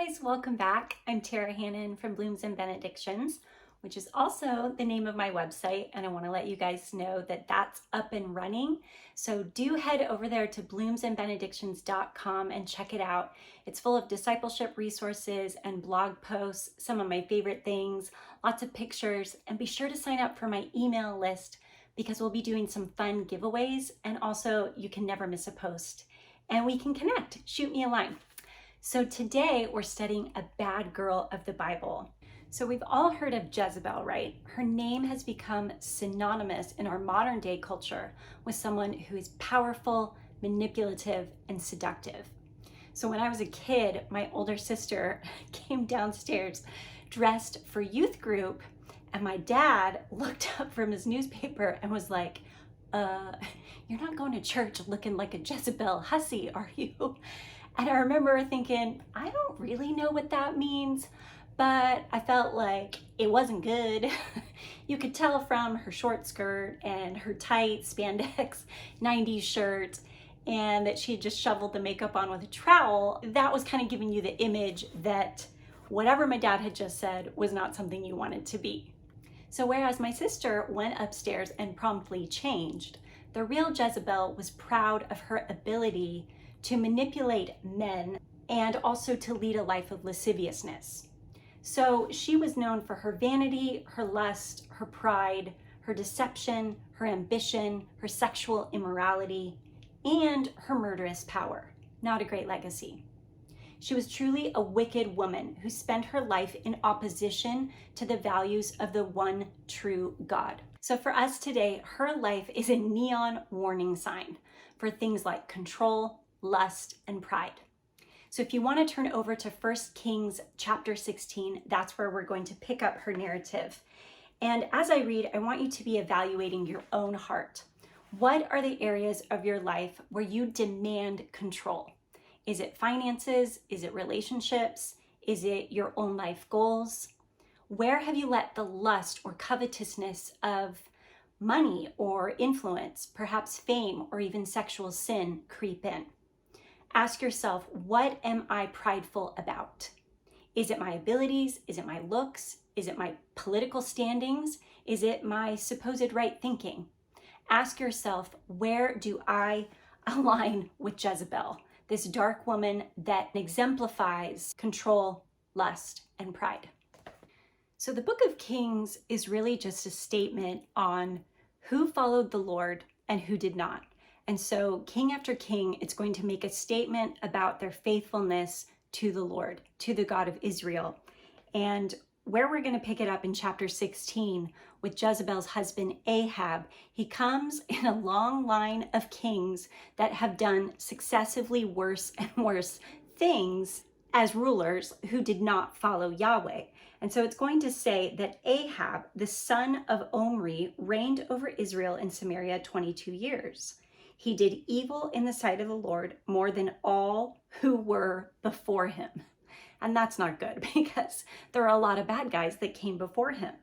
guys, welcome back. I'm Tara Hannon from Blooms and Benedictions, which is also the name of my website, and I want to let you guys know that that's up and running. So do head over there to bloomsandbenedictions.com and check it out. It's full of discipleship resources and blog posts, some of my favorite things, lots of pictures, and be sure to sign up for my email list because we'll be doing some fun giveaways, and also you can never miss a post and we can connect. Shoot me a line. So today we're studying a bad girl of the Bible. So we've all heard of Jezebel, right? Her name has become synonymous in our modern day culture with someone who is powerful, manipulative, and seductive. So when I was a kid, my older sister came downstairs dressed for youth group, and my dad looked up from his newspaper and was like, you're not going to church looking like a Jezebel hussy, are you? And I remember thinking, I don't really know what that means, but I felt like it wasn't good. You could tell from her short skirt and her tight spandex 90s shirt, and that she had just shoveled the makeup on with a trowel. That was kind of giving you the image that whatever my dad had just said was not something you wanted to be. So whereas my sister went upstairs and promptly changed, the real Jezebel was proud of her ability to manipulate men and also to lead a life of lasciviousness. So she was known for her vanity, her lust, her pride, her deception, her ambition, her sexual immorality, and her murderous power. Not a great legacy. She was truly a wicked woman who spent her life in opposition to the values of the one true God. So for us today, her life is a neon warning sign for things like control, lust, and pride. So if you want to turn over to 1 Kings chapter 16, that's where we're going to pick up her narrative. And as I read, I want you to be evaluating your own heart. What are the areas of your life where you demand control? Is it finances? Is it relationships? Is it your own life goals? Where have you let the lust or covetousness of money or influence, perhaps fame or even sexual sin, creep in? Ask yourself, what am I prideful about? Is it my abilities? Is it my looks? Is it my political standings? Is it my supposed right thinking? Ask yourself, where do I align with Jezebel, this dark woman that exemplifies control, lust, and pride? So the book of Kings is really just a statement on who followed the Lord and who did not. And so king after king, it's going to make a statement about their faithfulness to the Lord, to the God of Israel. And where we're going to pick it up in chapter 16 with Jezebel's husband Ahab, he comes in a long line of kings that have done successively worse and worse things as rulers who did not follow Yahweh. And so it's going to say that Ahab, the son of Omri, reigned over Israel in Samaria 22 years. He did evil in the sight of the Lord more than all who were before him. And that's not good because there are a lot of bad guys that came before him.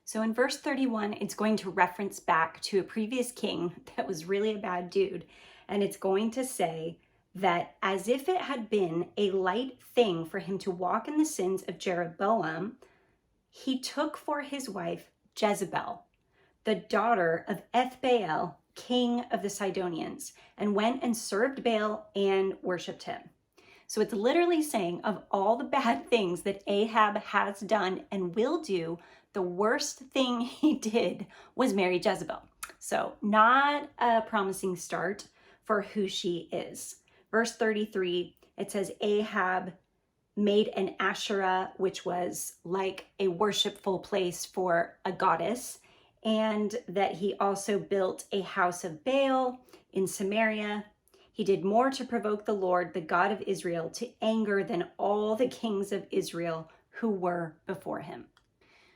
So in verse 31, it's going to reference back to a previous king that was really a bad dude. And it's going to say that as if it had been a light thing for him to walk in the sins of Jeroboam, he took for his wife Jezebel, the daughter of Ethbaal, king of the Sidonians, and went and served Baal and worshiped him. So it's literally saying of all the bad things that Ahab has done and will do, the worst thing he did was marry Jezebel. So not a promising start for who she is. Verse 33, it says Ahab made an Asherah, which was like a worshipful place for a goddess, and that he also built a house of Baal in Samaria. He did more to provoke the Lord, the God of Israel, to anger than all the kings of Israel who were before him.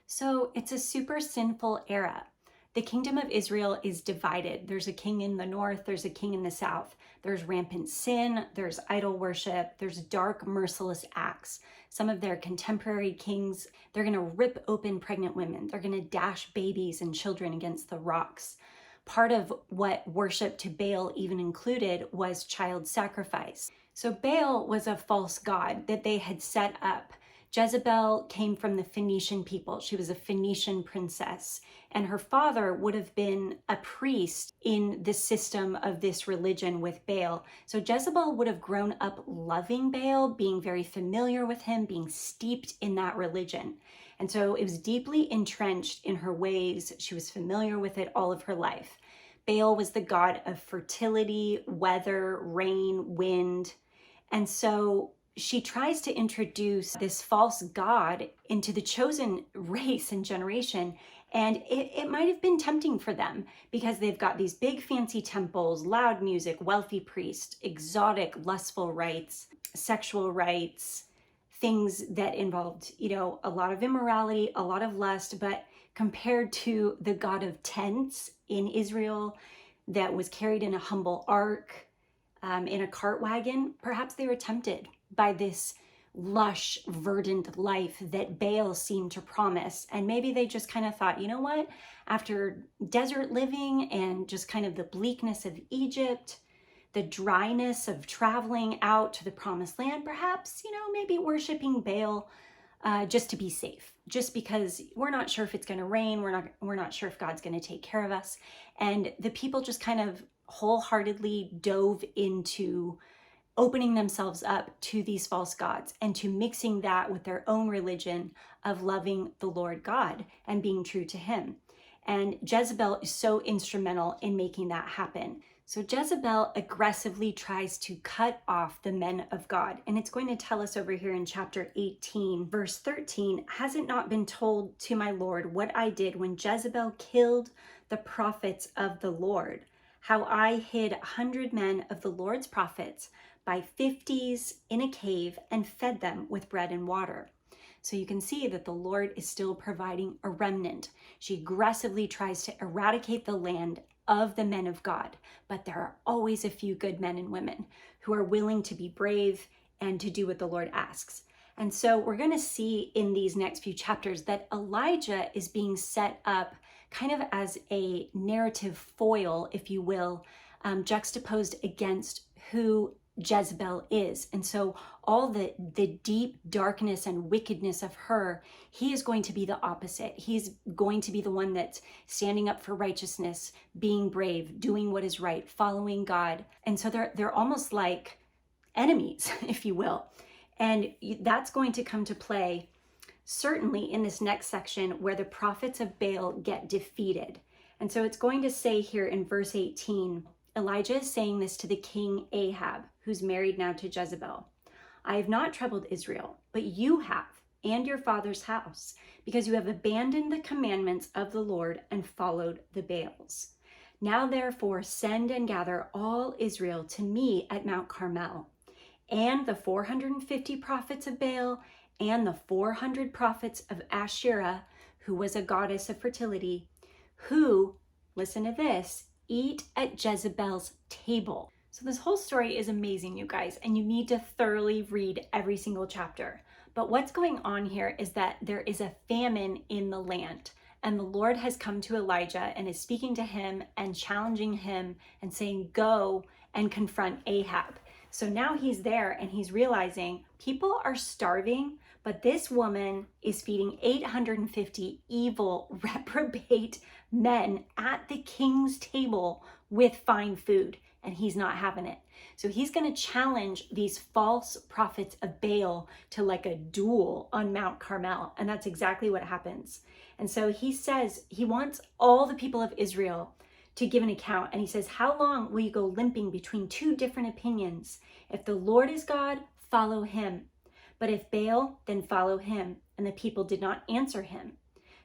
So it's a super sinful era. The kingdom of Israel is divided. There's a king in the north, there's a king in the south. There's rampant sin, there's idol worship, there's dark, merciless acts. Some of their contemporary kings, they're going to rip open pregnant women. They're going to dash babies and children against the rocks. part of what worship to Baal even included was child sacrifice. So Baal was a false god that they had set up. Jezebel came from the Phoenician people. She was a Phoenician princess, and her father would have been a priest in the system of this religion with Baal. So Jezebel would have grown up loving Baal, being very familiar with him, being steeped in that religion. And so it was deeply entrenched in her ways. She was familiar with it all of her life. Baal was the god of fertility, weather, rain, wind. And so she tries to introduce this false god into the chosen race and generation. And it might have been tempting for them because they've got these big fancy temples, loud music, wealthy priests, exotic, lustful rites, sexual rites, things that involved, a lot of immorality, a lot of lust, but compared to the god of tents in Israel that was carried in a humble ark, in a cart wagon, perhaps they were tempted by this lush, verdant life that Baal seemed to promise. And maybe they just kind of thought, you know what, after desert living and just kind of the bleakness of Egypt, the dryness of traveling out to the promised land, perhaps, maybe worshiping Baal just to be safe, just because we're not sure if it's going to rain. We're not sure if God's going to take care of us. And the people just kind of wholeheartedly dove into opening themselves up to these false gods and to mixing that with their own religion of loving the Lord God and being true to him. And Jezebel is so instrumental in making that happen. So Jezebel aggressively tries to cut off the men of God. And it's going to tell us over here in chapter 18, verse 13, has it not been told to my Lord what I did when Jezebel killed the prophets of the Lord? How I hid 100 men of the Lord's prophets by 50s in a cave and fed them with bread and water. So you can see that the Lord is still providing a remnant. She aggressively tries to eradicate the land of the men of God, but there are always a few good men and women who are willing to be brave and to do what the Lord asks. And so we're going to see in these next few chapters that Elijah is being set up kind of as a narrative foil, if you will, juxtaposed against who Jezebel is. And so all the deep darkness and wickedness of her, he is going to be the opposite. He's going to be the one that's standing up for righteousness, being brave, doing what is right, following God. And so they're almost like enemies, if you will. And that's going to come to play certainly in this next section where the prophets of Baal get defeated. And so it's going to say here in verse 18, Elijah is saying this to the king Ahab, who's married now to Jezebel. I have not troubled Israel, but you have, and your father's house, because you have abandoned the commandments of the Lord and followed the Baals. Now therefore send and gather all Israel to me at Mount Carmel, and the 450 prophets of Baal and the 400 prophets of Asherah, who was a goddess of fertility, who, listen to this, eat at Jezebel's table. So this whole story is amazing, you guys, and you need to thoroughly read every single chapter. But what's going on here is that there is a famine in the land, and the Lord has come to Elijah and is speaking to him and challenging him and saying, go and confront Ahab. So now he's there and he's realizing people are starving, but this woman is feeding 850 evil, reprobate men at the king's table with fine food, and he's not having it. So he's going to challenge these false prophets of Baal to like a duel on Mount Carmel, and that's exactly what happens. And so he says he wants all the people of Israel to give an account, and he says, how long will you go limping between two different opinions? If the Lord is God, follow him. But if Baal, then follow him. And the people did not answer him.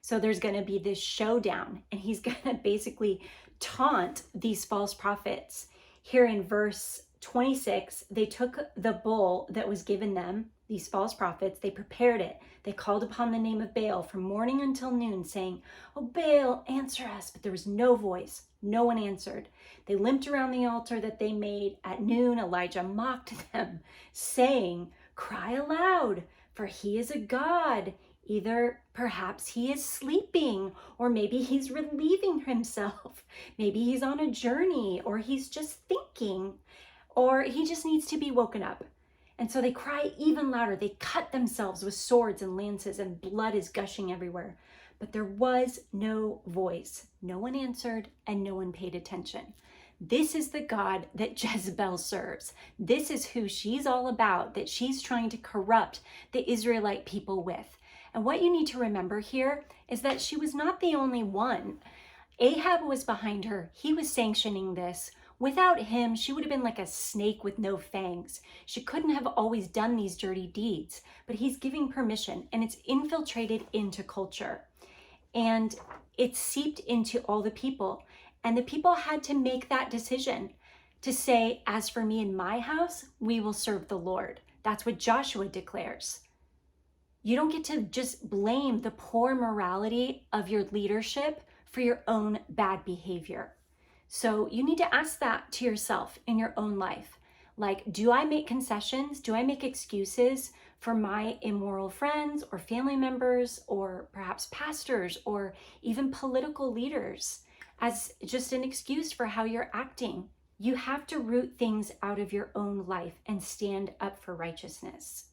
So there's going to be this showdown, and he's going to basically taunt these false prophets. Here in verse 26, they took the bull that was given them, these false prophets, they prepared it. They called upon the name of Baal from morning until noon, saying, oh, Baal, answer us. But there was no voice. No one answered. They limped around the altar that they made. At noon, Elijah mocked them, saying, cry aloud, for he is a god. Either perhaps he is sleeping, or maybe he's relieving himself. Maybe he's on a journey, or he's just thinking, or he just needs to be woken up. And so they cry even louder. They cut themselves with swords and lances, and blood is gushing everywhere. But there was no voice. No one answered, and no one paid attention. This is the God that Jezebel serves. This is who she's all about, that she's trying to corrupt the Israelite people with. And what you need to remember here is that she was not the only one. Ahab was behind her. He was sanctioning this. Without him, she would have been like a snake with no fangs. She couldn't have always done these dirty deeds, but he's giving permission, and it's infiltrated into culture. And it seeped into all the people. And the people had to make that decision to say, as for me and my house, we will serve the Lord. That's what Joshua declares. You don't get to just blame the poor morality of your leadership for your own bad behavior. So you need to ask that to yourself in your own life. Like, do I make concessions? Do I make excuses for my immoral friends or family members or perhaps pastors or even political leaders as just an excuse for how you're acting? You have to root things out of your own life and stand up for righteousness.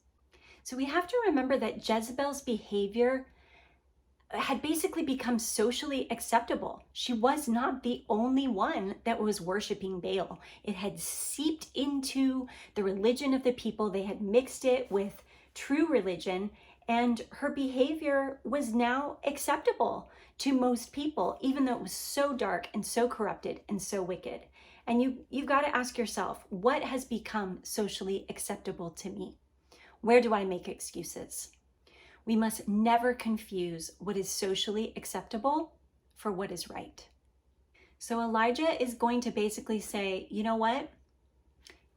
So we have to remember that Jezebel's behavior had basically become socially acceptable. She was not the only one that was worshiping Baal. It had seeped into the religion of the people. They had mixed it with true religion, and her behavior was now acceptable to most people, even though it was so dark and so corrupted and so wicked. And you've got to ask yourself, what has become socially acceptable to me? Where do I make excuses? We must never confuse what is socially acceptable for what is right. So Elijah is going to basically say, you know what?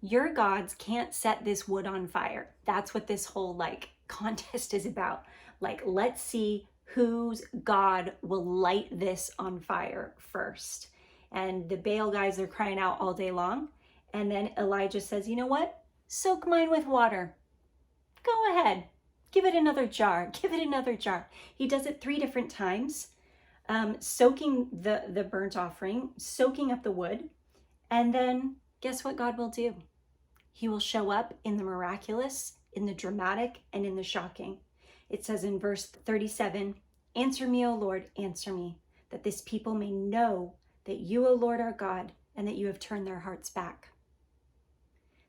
Your gods can't set this wood on fire. That's what this whole contest is about. Let's see whose God will light this on fire first. And the Baal guys are crying out all day long. And then Elijah says, you know what? Soak mine with water. Go ahead. Give it another jar. Give it another jar. He does it 3 different times, soaking the burnt offering, soaking up the wood. And then guess what God will do? He will show up in the miraculous, in the dramatic, and in the shocking. It says in verse 37, answer me, O Lord, answer me, that this people may know that you, O Lord, are God, and that you have turned their hearts back.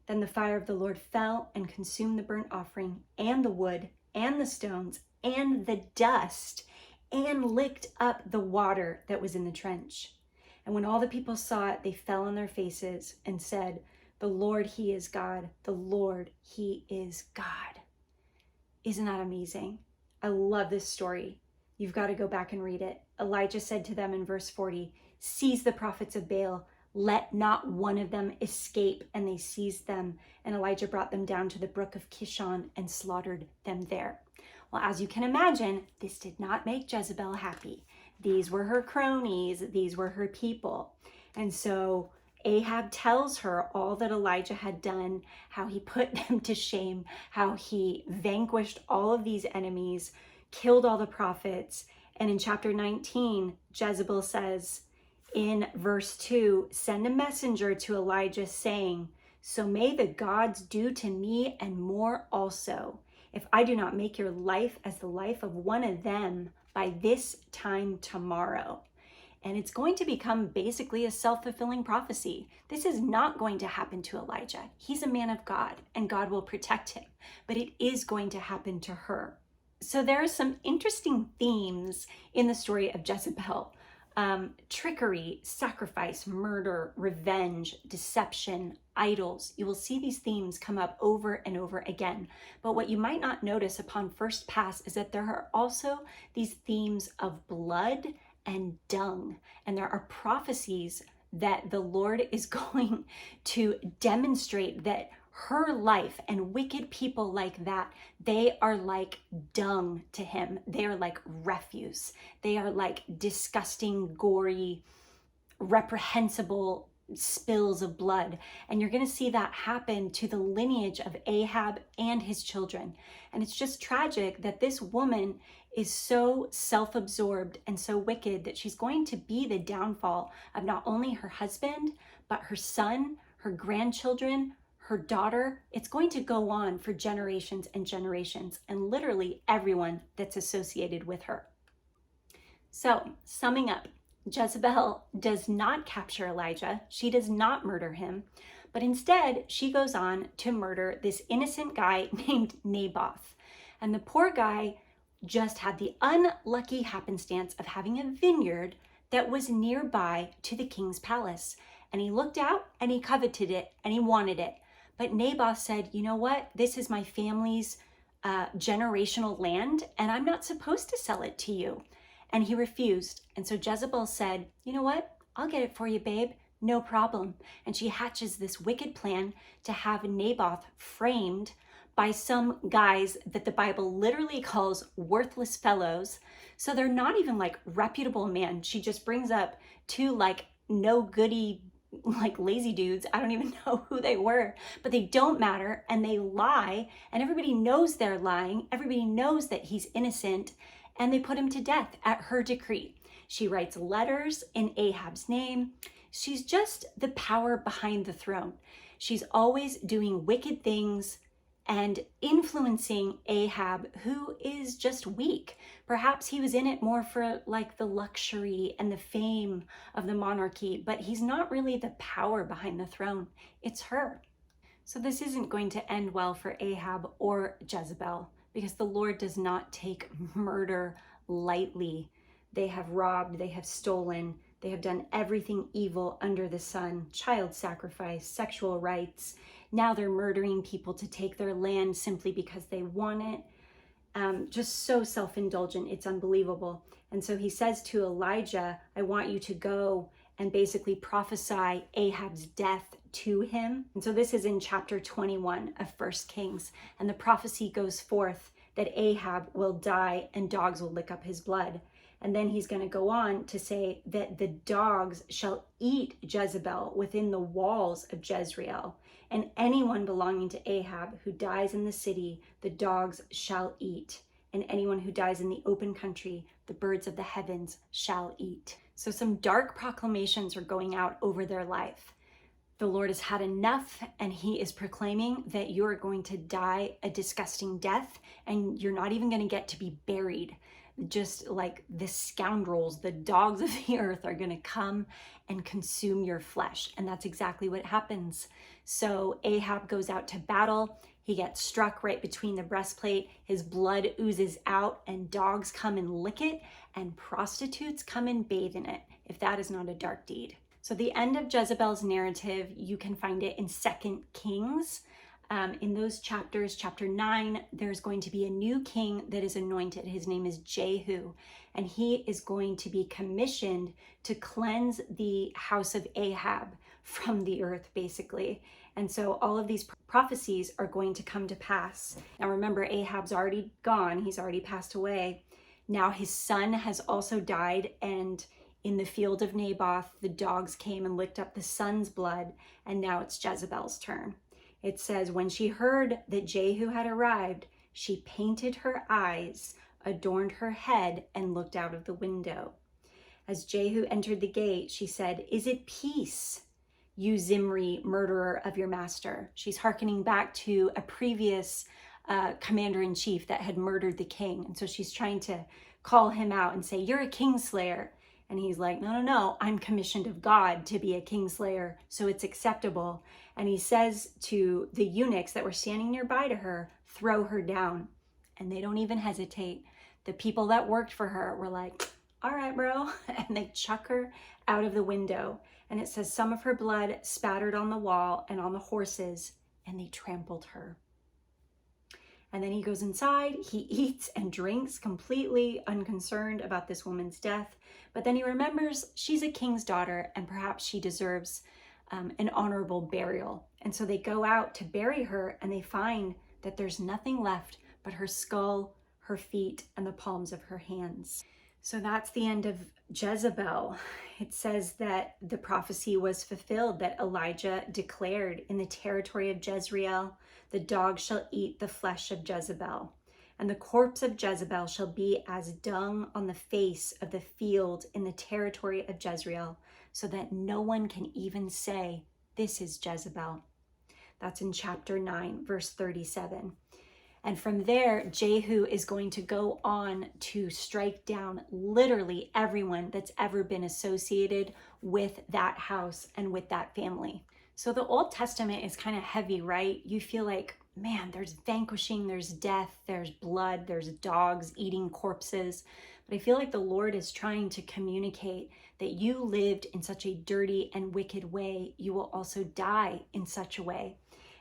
Then the fire of the Lord fell and consumed the burnt offering and the wood and the stones and the dust and licked up the water that was in the trench. And when all the people saw it, they fell on their faces and said, the Lord, he is God. The Lord, he is God. Isn't that amazing? I love this story. You've got to go back and read it. Elijah said to them in verse 40, seize the prophets of Baal. Let not one of them escape. And they seized them. And Elijah brought them down to the brook of Kishon and slaughtered them there. Well, as you can imagine, this did not make Jezebel happy. These were her cronies. These were her people. And so Ahab tells her all that Elijah had done, how he put them to shame, how he vanquished all of these enemies, killed all the prophets. And in chapter 19, Jezebel says, in verse 2, send a messenger to Elijah saying, so may the gods do to me and more also, if I do not make your life as the life of one of them by this time tomorrow. And it's going to become basically a self-fulfilling prophecy. This is not going to happen to Elijah. He's a man of God, and God will protect him. But it is going to happen to her. So there are some interesting themes in the story of Jezebel. Trickery, sacrifice, murder, revenge, deception, idols. You will see these themes come up over and over again. But what you might not notice upon first pass is that there are also these themes of blood and dung. And there are prophecies that the Lord is going to demonstrate that her life and wicked people like that, they are like dung to him. They are like refuse. They are like disgusting, gory, reprehensible spills of blood. And you're going to see that happen to the lineage of Ahab and his children. And it's just tragic that this woman is so self-absorbed and so wicked that she's going to be the downfall of not only her husband, but her son, her grandchildren, her daughter. It's going to go on for generations and generations, and literally everyone that's associated with her. So, summing up, Jezebel does not capture Elijah. She does not murder him, but instead she goes on to murder this innocent guy named Naboth. And the poor guy just had the unlucky happenstance of having a vineyard that was nearby to the king's palace. And he looked out and he coveted it and he wanted it. But Naboth said, you know what? This is my family's generational land, and I'm not supposed to sell it to you. And he refused. And so Jezebel said, you know what? I'll get it for you, babe. No problem. And she hatches this wicked plan to have Naboth framed by some guys that the Bible literally calls worthless fellows. So they're not even like reputable men. She just brings up two like no goody, like lazy dudes. I don't even know who they were, but they don't matter. And they lie. And everybody knows they're lying. Everybody knows that he's innocent. And they put him to death at her decree. She writes letters in Ahab's name. She's just the power behind the throne. She's always doing wicked things and influencing Ahab, who is just weak. Perhaps he was in it more for like the luxury and the fame of the monarchy, but he's not really the power behind the throne. It's her. So this isn't going to end well for Ahab or Jezebel, because the Lord does not take murder lightly. They have robbed, they have stolen, they have done everything evil under the sun, child sacrifice, sexual rights. Now they're murdering people to take their land simply because they want it. Just so self-indulgent, it's unbelievable. And so he says to Elijah, I want you to go and basically prophesy Ahab's death to him. And so this is in chapter 21 of 1 Kings. And the prophecy goes forth that Ahab will die and dogs will lick up his blood. And then he's going to go on to say that the dogs shall eat Jezebel within the walls of Jezreel. And anyone belonging to Ahab who dies in the city, the dogs shall eat. And anyone who dies in the open country, the birds of the heavens shall eat. So some dark proclamations are going out over their life. The Lord has had enough, and he is proclaiming that you're going to die a disgusting death, and you're not even going to get to be buried. Just like the scoundrels, the dogs of the earth are going to come and consume your flesh. And that's exactly what happens. So Ahab goes out to battle. He gets struck right between the breastplate. His blood oozes out, and dogs come and lick it, and prostitutes come and bathe in it, if that is not a dark deed. So the end of Jezebel's narrative, you can find it in 2 Kings. In those chapters, chapter 9, there's going to be a new king that is anointed. His name is Jehu, and he is going to be commissioned to cleanse the house of Ahab from the earth, basically. And so all of these prophecies are going to come to pass. Now remember, Ahab's already gone. He's already passed away. Now his son has also died, and in the field of Naboth, the dogs came and licked up the son's blood, and now it's Jezebel's turn. It says, when she heard that Jehu had arrived, she painted her eyes, adorned her head, and looked out of the window. As Jehu entered the gate, she said, is it peace, you Zimri, murderer of your master? She's hearkening back to a previous commander-in-chief that had murdered the king. And so she's trying to call him out and say, you're a kingslayer. And he's like, no, no, no, I'm commissioned of God to be a kingslayer, so it's acceptable. And he says to the eunuchs that were standing nearby to her, throw her down. And they don't even hesitate. The people that worked for her were like, all right, bro. And they chuck her out of the window. And it says some of her blood spattered on the wall and on the horses, and they trampled her. And then he goes inside, he eats and drinks completely unconcerned about this woman's death. But then he remembers she's a king's daughter and perhaps she deserves an honorable burial. And so they go out to bury her, and they find that there's nothing left but her skull, her feet, and the palms of her hands. So that's the end of Jezebel. It says that the prophecy was fulfilled that Elijah declared, in the territory of Jezreel, the dog shall eat the flesh of Jezebel, and the corpse of Jezebel shall be as dung on the face of the field in the territory of Jezreel, so that no one can even say, this is Jezebel. That's in chapter 9, verse 37. And from there, Jehu is going to go on to strike down literally everyone that's ever been associated with that house and with that family. So the Old Testament is kind of heavy, right? You feel like, man, there's vanquishing, there's death, there's blood, there's dogs eating corpses. But I feel like the Lord is trying to communicate that you lived in such a dirty and wicked way, you will also die in such a way.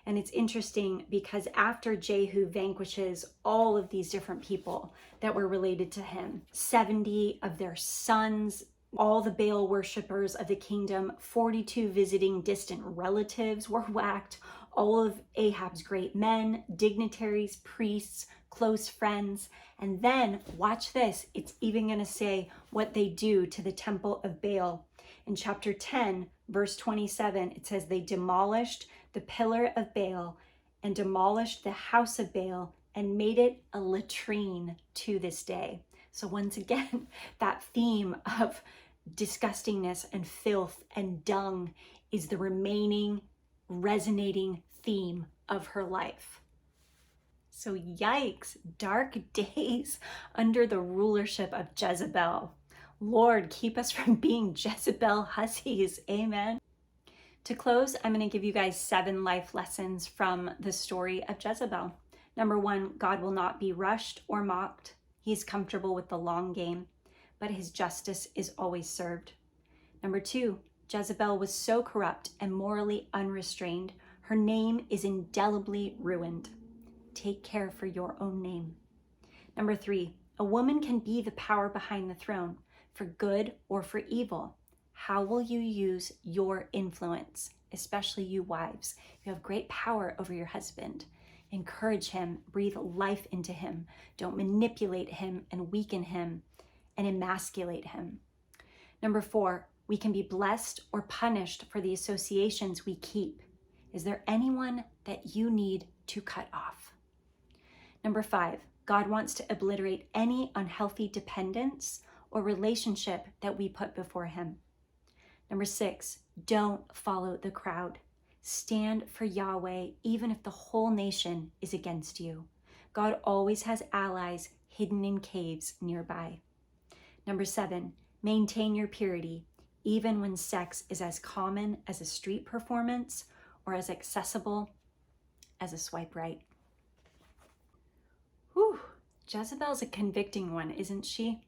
And it's interesting because after Jehu vanquishes all of these different people that were related to him, 70 of their sons, all the Baal worshipers of the kingdom, 42 visiting distant relatives were whacked, all of Ahab's great men, dignitaries, priests, close friends. And then, watch this, it's even going to say what they do to the temple of Baal. In chapter 10, verse 27, it says they demolished the pillar of Baal and demolished the house of Baal and made it a latrine to this day. So once again, that theme of disgustingness and filth and dung is the remaining resonating theme of her life. So yikes, dark days under the rulership of Jezebel. Lord, keep us from being Jezebel hussies. Amen. To close, I'm going to give you guys 7 life lessons from the story of Jezebel. Number 1, God will not be rushed or mocked. He's comfortable with the long game, but his justice is always served. Number 2, Jezebel was so corrupt and morally unrestrained, her name is indelibly ruined. Take care for your own name. Number 3, a woman can be the power behind the throne, for good or for evil. How will you use your influence, especially you wives? You have great power over your husband. Encourage him, breathe life into him. Don't manipulate him and weaken him and emasculate him. Number 4, we can be blessed or punished for the associations we keep. Is there anyone that you need to cut off? Number 5, God wants to obliterate any unhealthy dependence or relationship that we put before him. Number 6, don't follow the crowd. Stand for Yahweh, even if the whole nation is against you. God always has allies hidden in caves nearby. Number 7, maintain your purity, even when sex is as common as a street performance or as accessible as a swipe right. Whew, Jezebel's a convicting one, isn't she?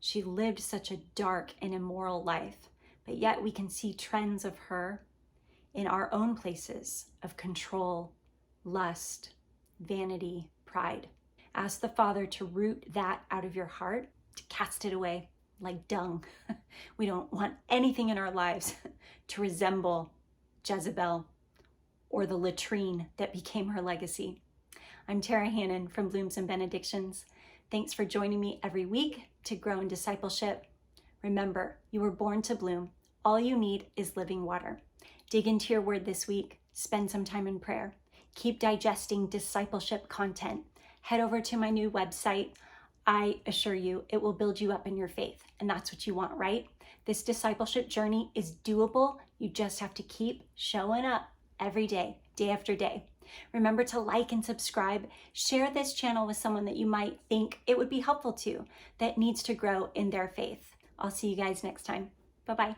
She lived such a dark and immoral life, but yet we can see trends of her in our own places of control, lust, vanity, pride. Ask the Father to root that out of your heart, to cast it away like dung. We don't want anything in our lives to resemble Jezebel or the latrine that became her legacy. I'm Tara Hannon from Blooms and Benedictions. Thanks for joining me every week to grow in discipleship. Remember, you were born to bloom. All you need is living water. Dig into your word this week. Spend some time in prayer. Keep digesting discipleship content. Head over to my new website. I assure you, it will build you up in your faith. And that's what you want, right? This discipleship journey is doable. You just have to keep showing up every day, day after day. Remember to like and subscribe. Share this channel with someone that you might think it would be helpful to, that needs to grow in their faith. I'll see you guys next time. Bye-bye.